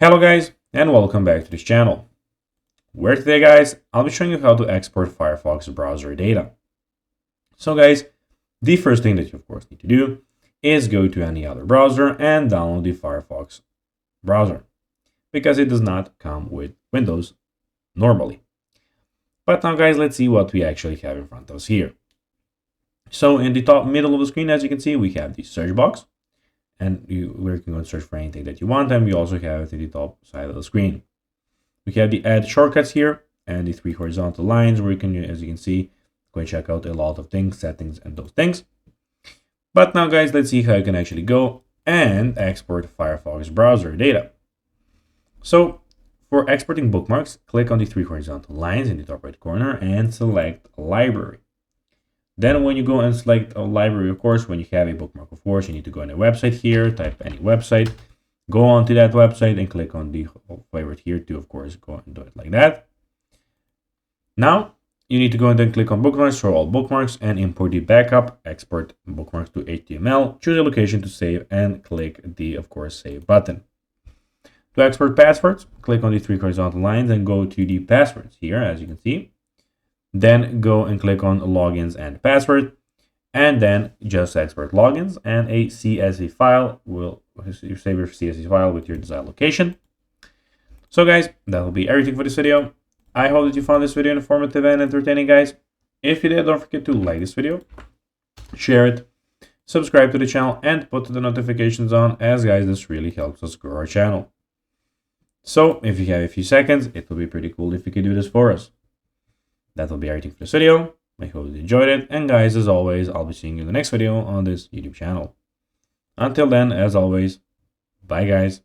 Hello guys, and welcome back to this channel, where today guys, I'll be showing you how to export Firefox browser data. So guys, the first thing that you of course need to do is go to any other browser and download the Firefox browser, because it does not come with Windows normally. But now guys, let's see what we actually have in front of us here. So in the top middle of the screen, as you can see, we have the search box. And we're going to search for anything that you want, and we also have it in the top side of the screen. We have the add shortcuts here and the three horizontal lines where you can, as you can see, go and check out a lot of things, settings, and those things. But now guys, let's see how you can actually go and export Firefox browser data. So for exporting bookmarks, click on the three horizontal lines in the top right corner and select library. Then when you go and select a library, of course, when you have a bookmark, of course, you need to go on a website here, type any website, go on to that website and click on the favorite here to, of course, go and do it like that. Now, you need to go and then click on bookmarks for all bookmarks and import the backup, export bookmarks to HTML, choose a location to save and click the, of course, save button. To export passwords, click on the three horizontal lines and go to the passwords here, as you can see. Then go and click on logins and password, and then just export logins and a CSV file will save your CSV file with your desired location. So guys, that will be everything for this video. I hope that you found this video informative and entertaining, guys. If you did, don't forget to like this video, share it, subscribe to the channel, and put the notifications on, as guys, this really helps us grow our channel. So if you have a few seconds, it will be pretty cool if you could do this for us. That will be everything for this video. I hope you enjoyed it. And guys, as always, I'll be seeing you in the next video on this YouTube channel. Until then, as always, bye guys.